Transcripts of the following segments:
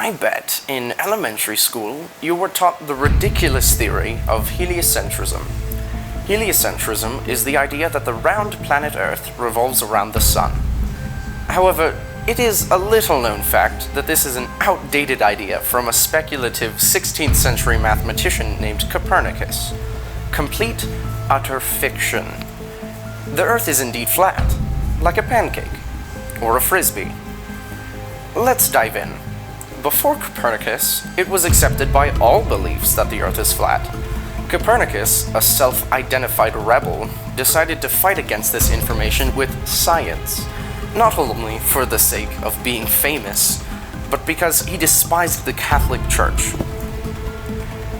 I bet in elementary school you were taught the ridiculous theory of heliocentrism. Heliocentrism is the idea that the round planet Earth revolves around the Sun. However, it is a little-known fact that this is an outdated idea from a speculative 16th century mathematician named Copernicus. Complete, utter fiction. The Earth is indeed flat, like a pancake, or a frisbee. Let's dive in. Before Copernicus, it was accepted by all beliefs that the Earth is flat. Copernicus, a self-identified rebel, decided to fight against this information with science, not only for the sake of being famous, but because he despised the Catholic Church.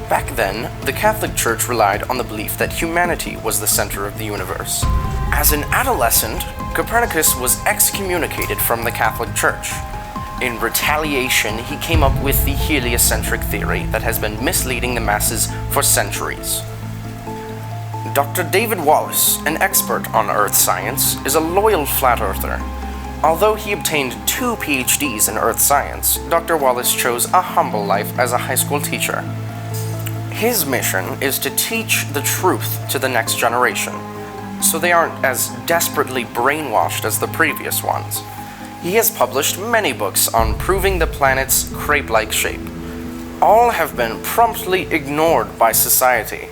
Back then, the Catholic Church relied on the belief that humanity was the center of the universe. As an adolescent, Copernicus was excommunicated from the Catholic Church. In retaliation, he came up with the heliocentric theory that has been misleading the masses for centuries. Dr. David Wallace, an expert on Earth science, is a loyal flat earther. Although he obtained 2 PhDs in Earth science, Dr. Wallace chose a humble life as a high school teacher. His mission is to teach the truth to the next generation, so they aren't as desperately brainwashed as the previous ones. He has published many books on proving the planet's crepe-like shape. All have been promptly ignored by society.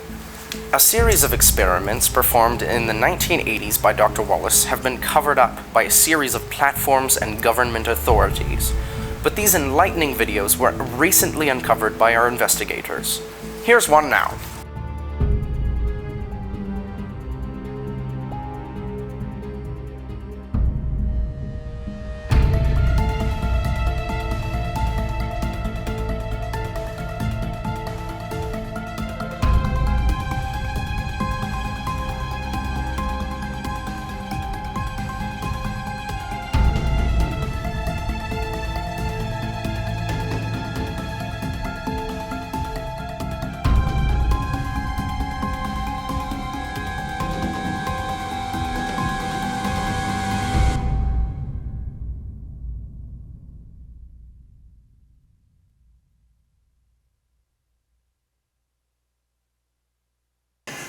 A series of experiments performed in the 1980s by Dr. Wallace have been covered up by a series of platforms and government authorities, but these enlightening videos were recently uncovered by our investigators. Here's one now.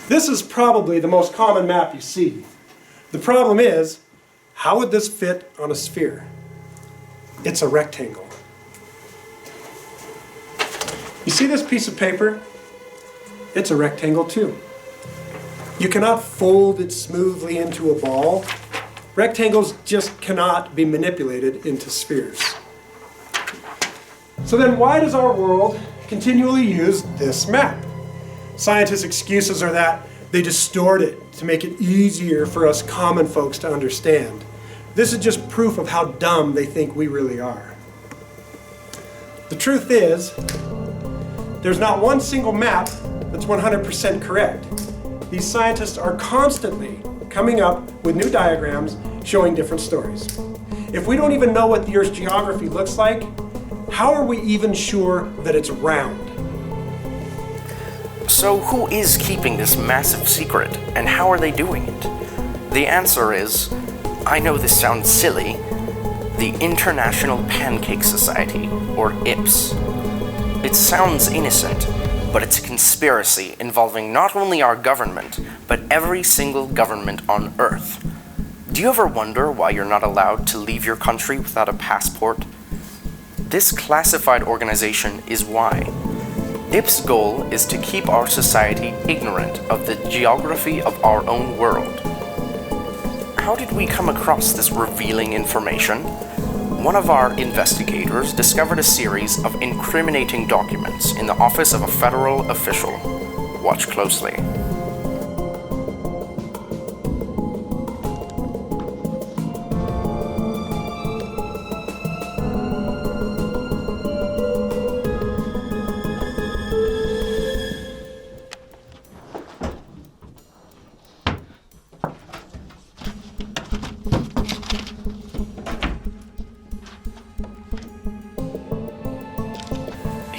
This is probably the most common map you see. The problem is, how would this fit on a sphere? It's a rectangle. You see this piece of paper? It's a rectangle too. You cannot fold it smoothly into a ball. Rectangles just cannot be manipulated into spheres. So then why does our world continually use this map? Scientists' excuses are that they distort it to make it easier for us common folks to understand. This is just proof of how dumb they think we really are. The truth is, there's not one single map that's 100% correct. These scientists are constantly coming up with new diagrams showing different stories. If we don't even know what the Earth's geography looks like, how are we even sure that it's round? So who is keeping this massive secret, and how are they doing it? The answer is, I know this sounds silly, the International Pancake Society, or IPS. It sounds innocent, but it's a conspiracy involving not only our government, but every single government on Earth. Do you ever wonder why you're not allowed to leave your country without a passport? This classified organization is why. IP's goal is to keep our society ignorant of the geography of our own world. How did we come across this revealing information? One of our investigators discovered a series of incriminating documents in the office of a federal official. Watch closely.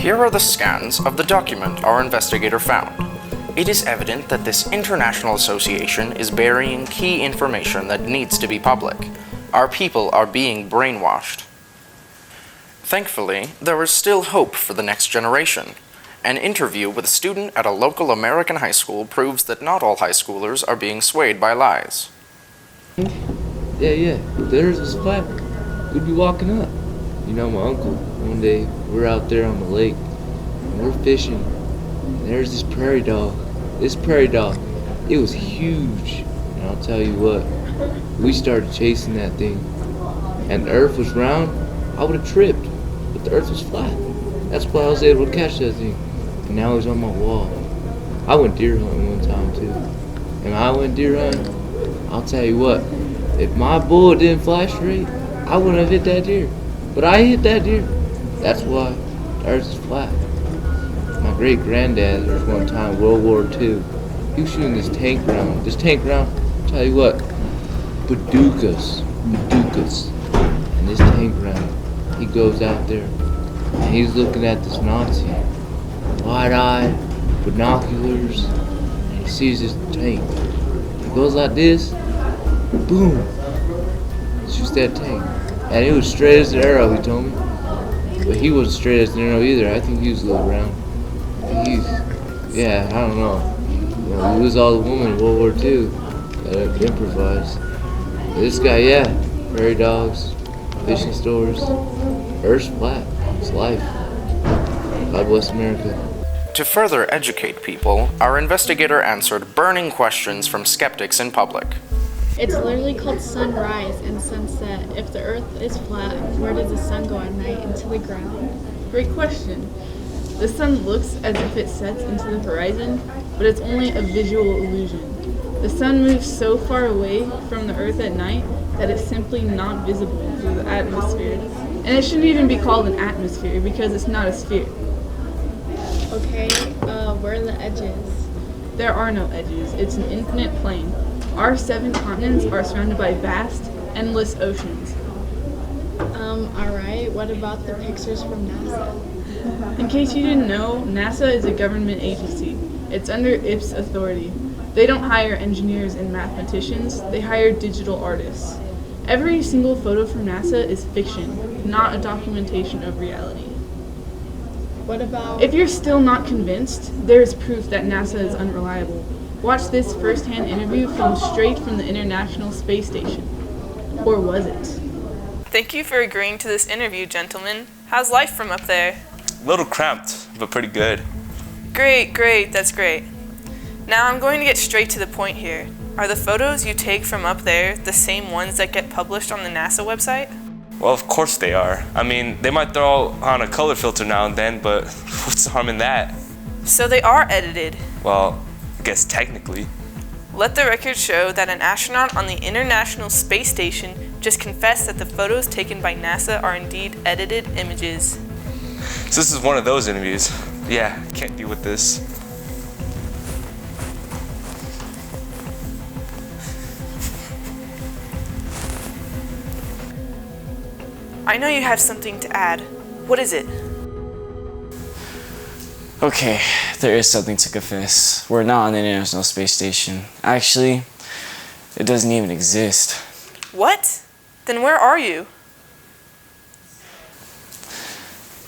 Here are the scans of the document our investigator found. It is evident that this international association is burying key information that needs to be public. Our people are being brainwashed. Thankfully, there is still hope for the next generation. An interview with a student at a local American high school proves that not all high schoolers are being swayed by lies. Yeah, the earth was flat. We'd be walking up. You know, my uncle, one day, we're out there on the lake, and we're fishing, and there's this prairie dog. It was huge, and I'll tell you what, we started chasing that thing, and the earth was round. I would have tripped, but the earth was flat. That's why I was able to catch that thing, and now he's on my wall. I went deer hunting one time, too, and I went deer hunting. I'll tell you what, if my bullet didn't fly straight, I wouldn't have hit that deer. But I hit that deer. That's why the earth is flat. My great granddad, there was one time, World War II, he was shooting this tank round. I'll tell you what, Badookas. And this tank round, he goes out there, and he's looking at this Nazi, wide-eyed, binoculars, and he sees this tank. He goes like this, boom, shoots that tank. And it was straight as an arrow, he told me. But he wasn't straight as an arrow either. I think he was a little round. I don't know. You know, we was all the women in World War II that improvised. But this guy, prairie dogs, fishing stores, earth's flat. It's life. God bless America. To further educate people, our investigator answered burning questions from skeptics in public. It's literally called sunrise and sunset. If the earth is flat, where does the sun go at night? Into the ground? Great question. The sun looks as if it sets into the horizon, but it's only a visual illusion. The sun moves so far away from the earth at night that it's simply not visible through the atmosphere. And it shouldn't even be called an atmosphere because it's not a sphere. Okay, where are the edges? There are no edges. It's an infinite plane. Our 7 continents are surrounded by vast, endless oceans. Alright, what about the pictures from NASA? In case you didn't know, NASA is a government agency. It's under IP's authority. They don't hire engineers and mathematicians, they hire digital artists. Every single photo from NASA is fiction, not a documentation of reality. What about... If you're still not convinced, there is proof that NASA is unreliable. Watch this first-hand interview filmed straight from the International Space Station. Or was it? Thank you for agreeing to this interview, gentlemen. How's life from up there? A little cramped, but pretty good. Great, that's great. Now I'm going to get straight to the point here. Are the photos you take from up there the same ones that get published on the NASA website? Well, of course they are. I mean, they might throw on a color filter now and then, but what's the harm in that? So they are edited. Well, I guess technically. Let the record show that an astronaut on the International Space Station just confessed that the photos taken by NASA are indeed edited images. So this is one of those interviews. Yeah, can't deal with this. I know you have something to add. What is it? Okay, there is something to confess. We're not on the International Space Station. Actually, it doesn't even exist. What? Then where are you?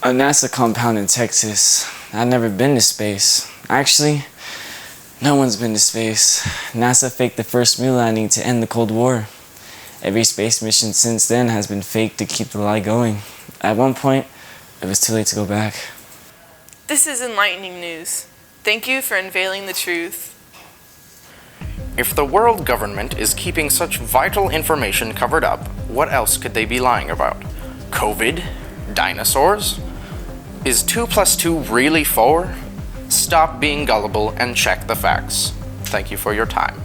A NASA compound in Texas. I've never been to space. Actually, no one's been to space. NASA faked the first moon landing to end the Cold War. Every space mission since then has been faked to keep the lie going. At one point, it was too late to go back. This is enlightening news. Thank you for unveiling the truth. If the world government is keeping such vital information covered up, what else could they be lying about? COVID? Dinosaurs? Is 2 + 2 really 4? Stop being gullible and check the facts. Thank you for your time.